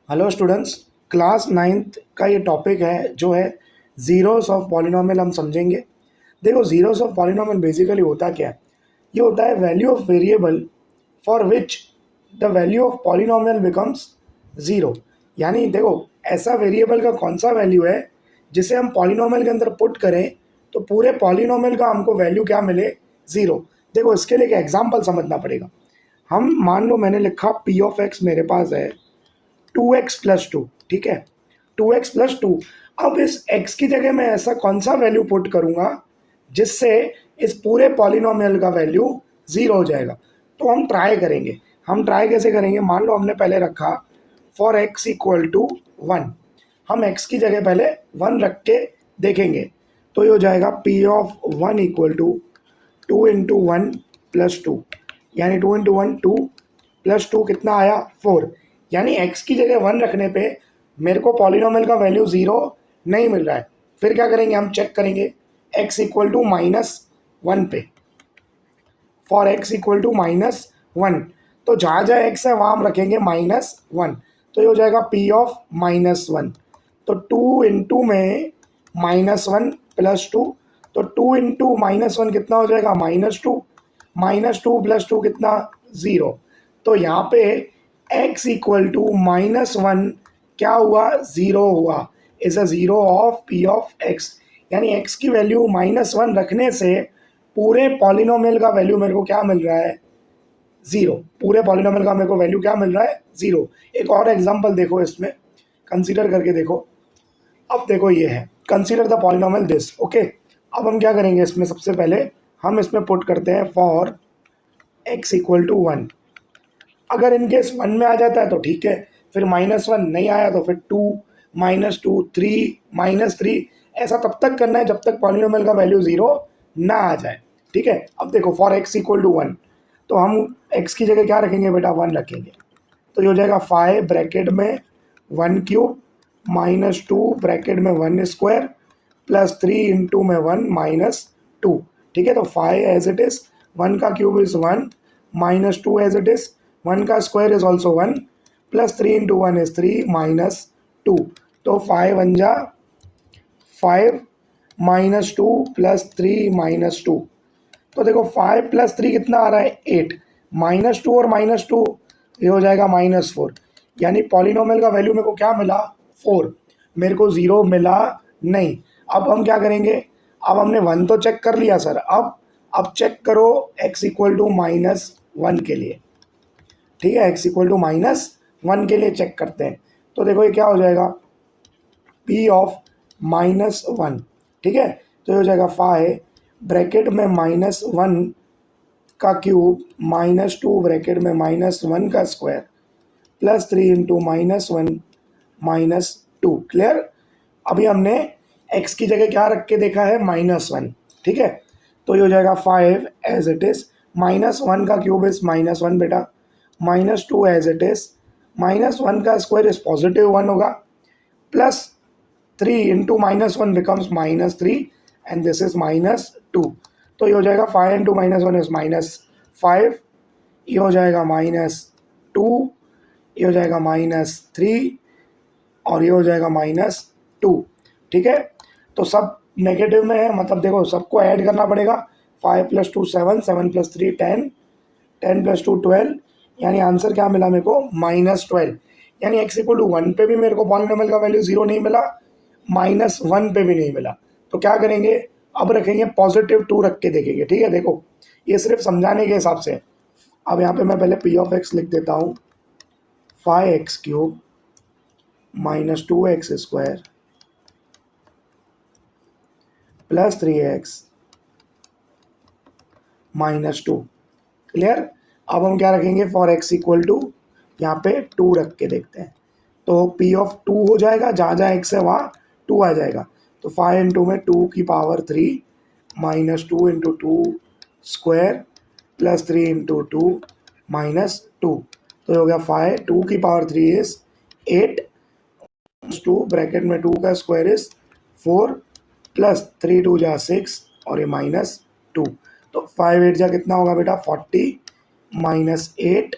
Hello students, class ninth का ये topic है जो है ज़ीरोस ऑफ पॉलिनॉमियल। हम समझेंगे। देखो, ज़ीरोस ऑफ पॉलिनॉमियल बेसिकली होता क्या है। ये होता है value of variable for which the value of polynomial becomes zero. यानी देखो, ऐसा वेरिएबल का कौन सा वैल्यू है जिसे हम पॉलिनॉमियल के अंदर पुट करें तो पूरे पॉलिनॉमियल का हमको वैल्यू क्या मिले, ज़ीरो। देखो, इसके लिए एक एग्जाम्पल समझना पड़ेगा। हम मान लो मैंने लिखा पी ऑफ एक्स मेरे पास है 2x+2, ठीक है। 2x+2। अब इस x की जगह मैं ऐसा कौन सा वैल्यू पुट करूंगा जिससे इस पूरे पॉलिनोमियल का वैल्यू ज़ीरो हो जाएगा। तो हम ट्राई करेंगे। हम ट्राई कैसे करेंगे, मान लो हमने पहले रखा फॉर x=1। हम x की जगह पहले 1 रख के देखेंगे। तो ये हो जाएगा P(1) = 2 × 1 + 2, यानी 2 × 1 2 + 2 कितना आया 4। यानी x की जगह 1 रखने पे मेरे को पॉलिनोमियल का वैल्यू ज़ीरो नहीं मिल रहा है। फिर क्या करेंगे, हम चेक करेंगे x=-1 पे। फॉर x=-1, तो जहाँ जहाँ x है वहाँ हम रखेंगे -1। तो ये हो जाएगा P(-1). तो 2 इंटू में -1 + 2, तो 2 इंटू -1 कितना हो जाएगा -2। -2 + 2 कितना 0। तो यहाँ पे x=-1 क्या हुआ, ज़ीरो हुआ। Is a zero of P of x। यानी x की वैल्यू -1 रखने से पूरे पॉलिनोमियल का वैल्यू मेरे को क्या मिल रहा है, ज़ीरो। पूरे पॉलिनोमियल का मेरे को वैल्यू क्या मिल रहा है, ज़ीरो। एक और एग्जांपल देखो, इसमें कंसीडर करके देखो। अब देखो, ये है consider the polynomial this, okay. अब हम क्या करेंगे, इसमें सबसे पहले हम इसमें पुट करते हैं फॉर x=1। अगर इनकेस 1 में आ जाता है तो ठीक है, फिर -1 नहीं आया तो फिर 2 -2 3 -3। ऐसा तब तक करना है जब तक पॉलिनोमियल का वैल्यू ज़ीरो ना आ जाए, ठीक है। अब देखो फॉर x=1, तो हम x की जगह क्या रखेंगे बेटा, 1 रखेंगे। तो ये हो जाएगा 5 ब्रैकेट में 1³ -2 ब्रैकेट में 1² +3 इंटू में 1 -2, ठीक है। तो 5 एज इट इज़, 1 का cube is 1, -2 as it is, 1 का square is also 1, +3 into 1 is 3 -2। तो 5 1 जा 5 -2 +3 -2। तो देखो 5 + 3 कितना आ रहा है, 8। -2 और -2 ये हो जाएगा -4। यानी पॉलिनोमियल का वैल्यू मेरे को क्या मिला, 4। मेरे को ज़ीरो मिला नहीं। अब हम क्या करेंगे, अब हमने 1 तो चेक कर लिया सर। अब चेक करो x=-1 के लिए, ठीक है। x=-1 के लिए चेक करते हैं। तो देखो ये क्या हो जाएगा, P(-1), ठीक है। तो ये हो जाएगा 5 ब्रैकेट में -1 का क्यूब -2 ब्रैकेट में -1 का स्क्वायर +3 इंटू -1 -2। क्लियर। अभी हमने x की जगह क्या रख के देखा है, -1, ठीक है। तो ये हो जाएगा 5 एज इट इज़, -1 का क्यूब इज़ -1 बेटा, -2 एज इट इज़, -1 का स्क्वायर इज़ +1 होगा, +3 into -1 becomes -3 and this is -2। तो ये हो जाएगा 5 इंटू -1 इज -5, ये हो जाएगा -2, ये हो जाएगा -3 और ये हो जाएगा -2, ठीक है। तो सब नेगेटिव में है, मतलब देखो सबको ऐड करना पड़ेगा। 5 + 2 7, 7 + 3 10, 10 + 2 12। यानी आंसर क्या मिला मेरे को, -12। यानी x=1 पे भी मेरे को पॉलिनोमियल का वैल्यू ज़ीरो नहीं मिला, -1 पे भी नहीं मिला। तो क्या करेंगे, अब रखेंगे +2 रख के देखेंगे, ठीक है। देखो ये सिर्फ समझाने के हिसाब से है। अब यहाँ पे मैं पहले P ऑफ x लिख देता हूँ, 5x³ -2x² +3x -2। क्लियर। अब हम क्या रखेंगे, फॉर x=, यहाँ पे 2 रख के देखते हैं। तो P(2) हो जाएगा, जहाँ जहाँ x है वहाँ 2 आ जाएगा। तो 5 इंटू में 2⁵ -2 इंटू 2 स्क्वायर +3 इंटू 2 -2। तो ये हो गया 5, 2⁵ इज 8 2 ब्रैकेट में 2 का स्क्वायर इज 4 +3 2 जा 6 और ये -2। तो 5 8 जा कितना होगा बेटा, 40 -8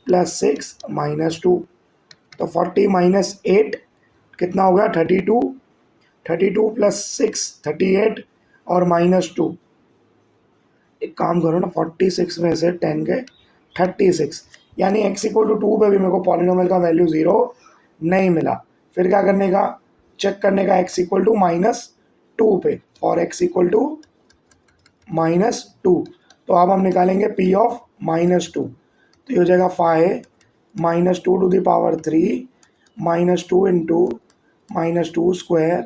+6 -2। तो 40 माइनस 8 कितना हो गया 32, 32 प्लस 6 38 और माइनस 2। एक काम करो ना 46 में से 10 गए 36, यानी x=2 पे भी मेरे को पॉलिनोमियल का वैल्यू 0 नहीं मिला। फिर क्या करने का, चेक करने का x=-2 पे, और x=-2। तो अब हम निकालेंगे p ऑफ -2, तो ये हो जाएगा 5 -2⁻³ -2 इंटू -2 स्क्वायर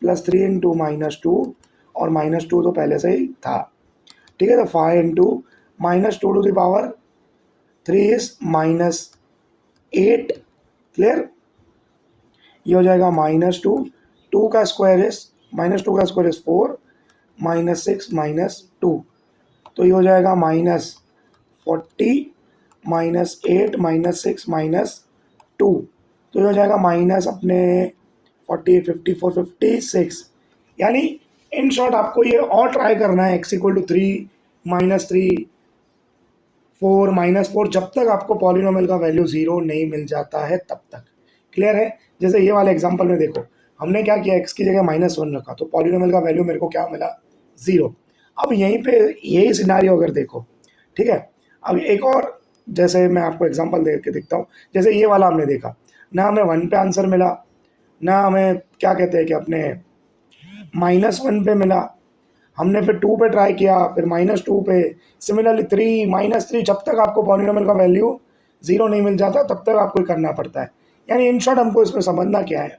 प्लस 3 इंटू -2, और -2 तो पहले से ही था, ठीक है। तो 5 इंटू -2⁻³ इज -8, क्लियर। ये हो जाएगा -2, 2 का स्क्वायर इज -2 का स्क्वायर इज 4 -6 -2, तो ये हो जाएगा -40 -8 -6 -2, तो ये हो जाएगा माइनस अपने 48 54 56। यानी इन शॉर्ट आपको ये और ट्राई करना है x=3 -3 4 -4, जब तक आपको पॉलिनोमियल का वैल्यू 0 नहीं मिल जाता है तब तक, क्लियर है। जैसे ये वाले एग्जांपल में देखो, हमने क्या किया, x की जगह -1 रखा, तो पॉलिनोमियल का वैल्यू मेरे को क्या मिला 0। अब यहीं पे यही सिनारियो अगर देखो, ठीक है। अब एक और, जैसे मैं आपको एग्जांपल दे के दिखता हूँ, जैसे ये वाला हमने देखा ना, हमें 1 पे आंसर मिला, ना हमें क्या कहते हैं कि अपने -1 पे मिला, हमने फिर 2 पे ट्राई किया, फिर -2 पे, सिमिलरली 3 -3, जब तक आपको पॉलिनोमियल का वैल्यू 0 नहीं मिल जाता तब तक आपको करना पड़ता है। यानी इन शॉर्ट हमको इसमें समझना क्या है,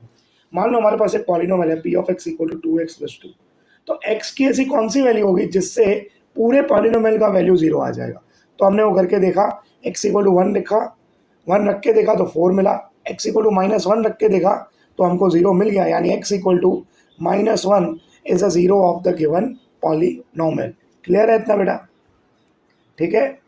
मान लो हमारे पास एक पॉलिनोमियल है p ऑफ x=2x + 2, तो x की ऐसी कौन सी वैल्यू होगी जिससे पूरे पॉलिनोमियल का वैल्यू 0 आ जाएगा। तो हमने वो करके देखा, x=1 लिखा, 1 रख के देखा तो 4 मिला, x=-1 रख के देखा तो हमको 0 मिल गया, यानी x=-1 is a 0 of the given polynomial. Clear है इतना बेटा, ठीक है।